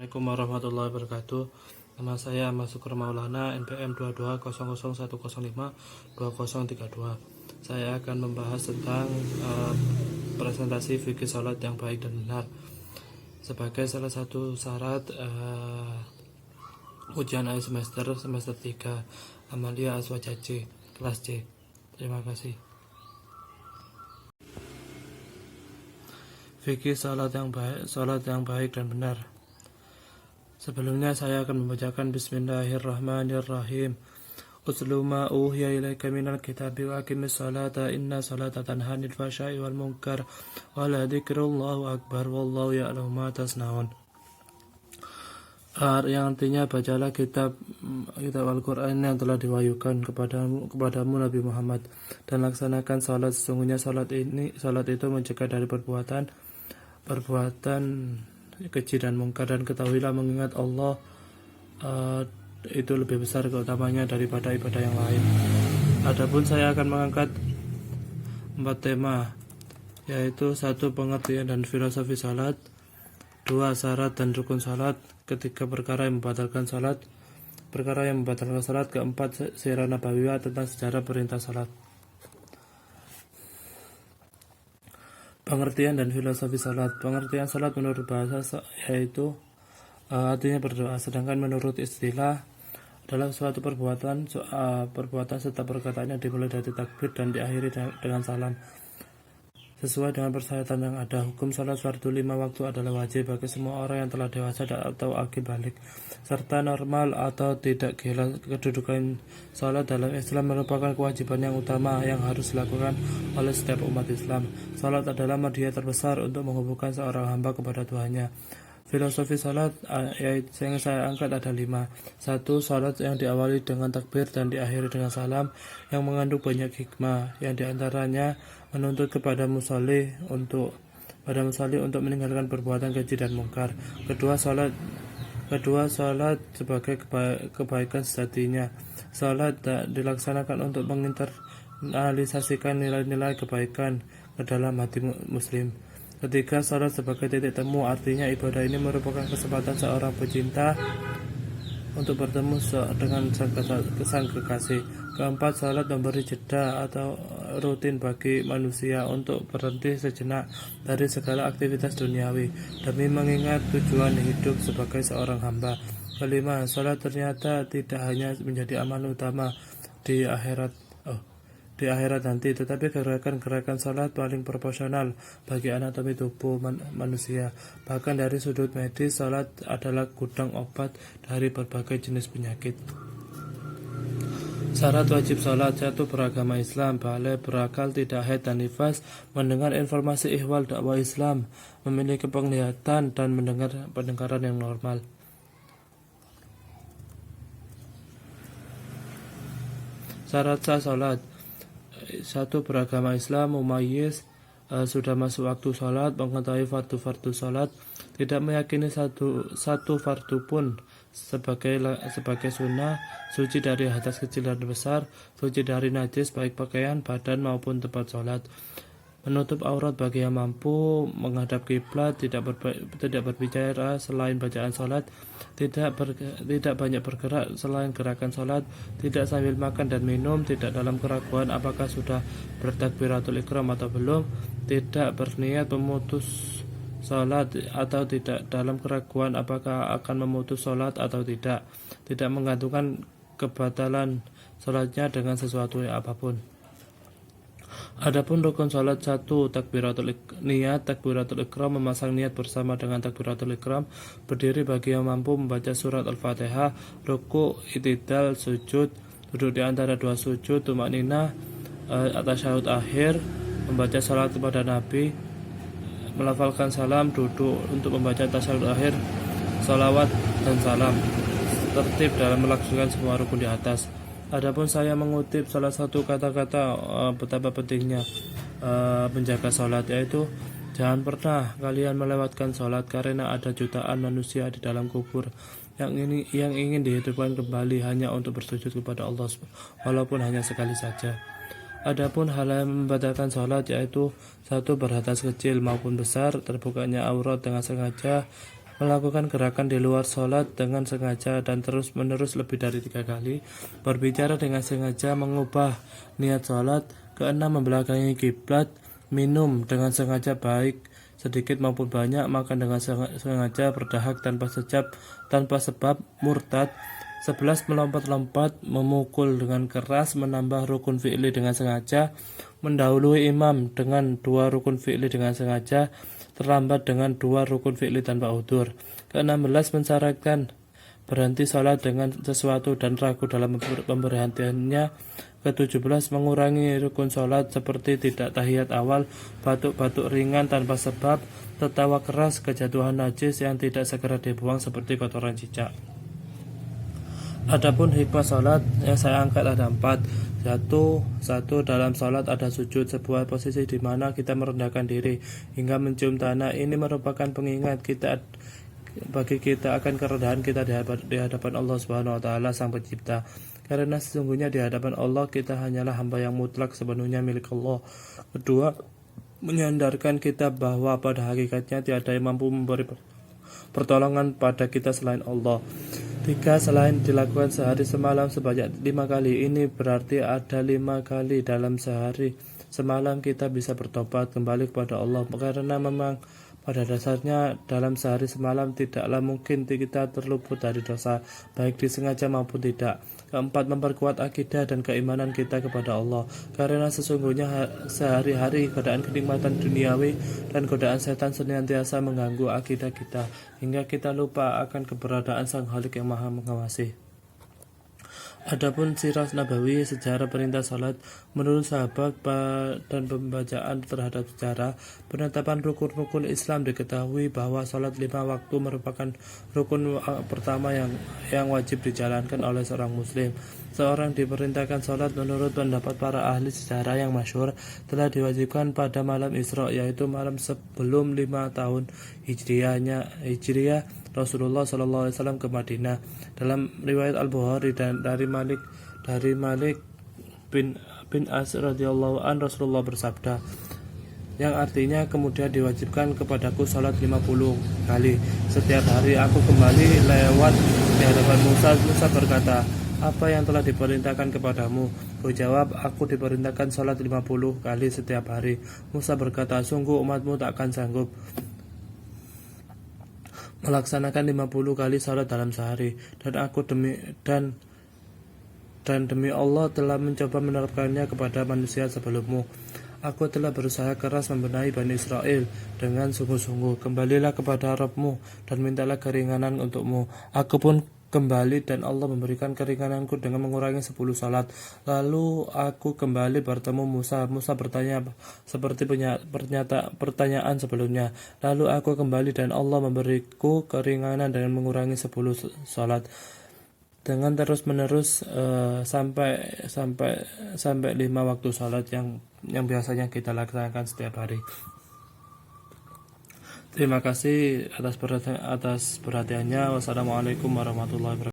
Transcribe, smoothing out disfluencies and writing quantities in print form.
Assalamualaikum warahmatullahi wabarakatuh. Nama saya Ahmad Syukur Maulana, NPM 2200152032. Saya akan membahas tentang presentasi fikih salat yang baik dan benar sebagai salah satu syarat ujian akhir semester 3 Amalia Aswaja C, kelas C. Terima kasih. Fikih salat yang baik dan benar. Sebelumnya saya akan membacakan Bismillahirrahmanirrahim. Utlu ma uhiya ilaika minal kitabi wa aqimis salata inna salata tanha 'anil fahsya'i wal munkar wa la dzikrullahu akbar wallahu ya'lamu ma tasnaun. Yang artinya bacalah kitab Al-Quran yang telah diwahyukan kepadamu Nabi Muhammad, dan laksanakan salat. Sesungguhnya salat itu mencegah dari perbuatan keji dan mungkar, dan ketahuilah mengingat Allah itu lebih besar keutamanya daripada ibadah yang lain. Adapun saya akan mengangkat 4 tema, yaitu 1. Pengertian dan filosofi salat, 2. Syarat dan rukun salat, 3. Perkara yang membatalkan salat, keempat. Sirah nabawiyah tentang sejarah perintah salat. Pengertian dan filosofi salat. Pengertian salat menurut bahasa yaitu artinya berdoa, sedangkan menurut istilah adalah suatu perbuatan serta perkataannya dimulai dari takbir dan diakhiri dengan salam sesuai dengan persyaratan yang ada. Hukum salat fardu 5 waktu adalah wajib bagi semua orang yang telah dewasa atau akil balik serta normal atau tidak gila. Kedudukan salat dalam Islam merupakan kewajiban yang utama yang harus dilakukan oleh setiap umat Islam. Salat adalah media terbesar untuk menghubungkan seorang hamba kepada Tuhannya. Filosofi salat yang saya angkat ada 5. 1. Salat yang diawali dengan takbir dan diakhiri dengan salam yang mengandung banyak hikmah, yang diantaranya menuntut kepada musalli untuk meninggalkan perbuatan keji dan mungkar. Kedua, salat sebagai kebaikan sejatinya. Salat dilaksanakan untuk menginternalisasikan nilai-nilai kebaikan ke dalam hati muslim. Ketiga, salat sebagai titik temu, artinya ibadah ini merupakan kesempatan seorang pecinta untuk bertemu dengan sang kekasih. Keempat, salat memberi jeda atau rutin bagi manusia untuk berhenti sejenak dari segala aktivitas duniawi demi mengingat tujuan hidup sebagai seorang hamba. Kelima, salat ternyata tidak hanya menjadi amal utama di akhirat nanti, tetapi gerakan salat paling proporsional bagi anatomi tubuh manusia. Bahkan dari sudut medis, salat adalah gudang obat dari berbagai jenis penyakit. Syarat wajib salat. 1. Beragama Islam, balik, berakal, tidak haid dan nifas, mendengar informasi ihwal dakwah Islam, memiliki penglihatan dan pendengaran yang normal. Syarat sah salat. 1. Beragama Islam, mumayyiz, sudah masuk waktu salat, mengetahui fardu salat, tidak meyakini satu fardu pun sebagai sunnah, suci dari hadas kecil dan besar, suci dari najis baik pakaian, badan maupun tempat salat, menutup aurat bagi yang mampu, menghadap kiblat, tidak berbicara selain bacaan salat, tidak banyak bergerak selain gerakan salat, tidak sambil makan dan minum, tidak dalam keraguan apakah sudah bertakbiratul ihram atau belum, tidak berniat memutus salat atau tidak dalam keraguan apakah akan memutus salat atau tidak menggantungkan kebatalan salatnya dengan sesuatu apapun. Adapun rukun salat. 1. Takbiratul ihram, memasang niat bersama dengan takbiratul ihram, berdiri bagi yang mampu, membaca surat Al-Fatihah, ruku, i'tidal, sujud, duduk di antara dua sujud, tumakninah, tasyahud akhir, membaca salat kepada Nabi, melafalkan salam, duduk untuk membaca tasyahud akhir, salawat dan salam, tertib dalam melaksanakan semua rukun di atas. Adapun saya mengutip salah satu kata-kata betapa pentingnya menjaga salat, yaitu jangan pernah kalian melewatkan salat karena ada jutaan manusia di dalam kubur yang ingin dihidupkan kembali hanya untuk bersujud kepada Allah walaupun hanya sekali saja. Adapun hal yang membatalkan salat yaitu 1. Berhadas kecil maupun besar, terbukanya aurat dengan sengaja, melakukan gerakan di luar sholat dengan sengaja dan terus-menerus lebih dari 3 kali, berbicara dengan sengaja mengubah niat sholat. Keenam, membelakangi kiblat, minum dengan sengaja baik sedikit maupun banyak, makan dengan sengaja, berdahak tanpa sebab, murtad. 11, melompat-lompat, memukul dengan keras, menambah rukun fi'li dengan sengaja, mendahului imam dengan 2 rukun fi'li dengan sengaja, terlambat dengan 2 rukun fi'li tanpa udzur. Ke-16, mensyaratkan berhenti sholat dengan sesuatu dan ragu dalam pemberhentiannya. Ke-17, mengurangi rukun sholat seperti tidak tahiyat awal, batuk-batuk ringan tanpa sebab, tertawa keras, kejatuhan najis yang tidak segera dibuang seperti kotoran cicak. Adapun hikmah sholat yang saya angkat ada 4. Satu, dalam sholat ada sujud, sebuah posisi di mana kita merendahkan diri hingga mencium tanah. Ini merupakan pengingat bagi kita akan kerendahan kita di hadapan Allah Subhanahu wa taala, Sang Pencipta. Karena sesungguhnya di hadapan Allah kita hanyalah hamba yang mutlak sepenuhnya milik Allah. Kedua, menyandarkan kita bahwa pada hakikatnya tiada yang mampu memberi pertolongan pada kita selain Allah. 3, selain dilakukan sehari semalam sebanyak 5 kali, ini berarti ada 5 kali dalam sehari semalam kita bisa bertobat kembali kepada Allah, karena memang pada dasarnya dalam sehari semalam tidaklah mungkin kita terluput dari dosa, baik disengaja maupun tidak. Keempat, memperkuat akidah dan keimanan kita kepada Allah, karena sesungguhnya sehari-hari godaan kenikmatan duniawi dan godaan setan senantiasa mengganggu akidah kita, hingga kita lupa akan keberadaan Sang Khalik yang Maha Mengawasi. Adapun sirah nabawi, sejarah perintah salat menurut sahabat dan pembacaan terhadap sejarah penetapan rukun-rukun Islam, diketahui bahwa salat 5 waktu merupakan rukun pertama yang wajib dijalankan oleh seorang muslim. Seorang diperintahkan salat menurut pendapat para ahli sejarah yang masyhur telah diwajibkan pada malam Isra, yaitu malam sebelum 5 tahun Hijriah Rasulullah SAW ke Madinah. Dalam riwayat Al-Bukhari dari Malik bin As radhiyallahu an, Rasulullah bersabda, yang artinya kemudian diwajibkan kepadaku salat 50 kali setiap hari. Aku kembali lewat di hadapan Musa. Musa berkata, apa yang telah diperintahkan kepadamu? Ku jawab, aku diperintahkan salat 50 kali setiap hari. Musa berkata, sungguh umatmu takkan sanggup melaksanakan 50 kali salat dalam sehari, dan aku demi Allah telah mencoba menerapkannya kepada manusia sebelummu. Aku telah berusaha keras membenahi Bani Israel dengan sungguh-sungguh. Kembalilah kepada Rabbmu dan mintalah keringanan untukmu. Aku pun kembali dan Allah memberikan keringananku dengan mengurangi 10 salat. Lalu aku kembali bertemu Musa. Musa bertanya seperti pertanyaan sebelumnya. Lalu aku kembali dan Allah memberiku keringanan dengan mengurangi 10 salat. Dengan terus-menerus sampai 5 waktu salat yang biasanya kita laksanakan setiap hari. Terima kasih atas perhatiannya. Wassalamualaikum warahmatullahi wabarakatuh.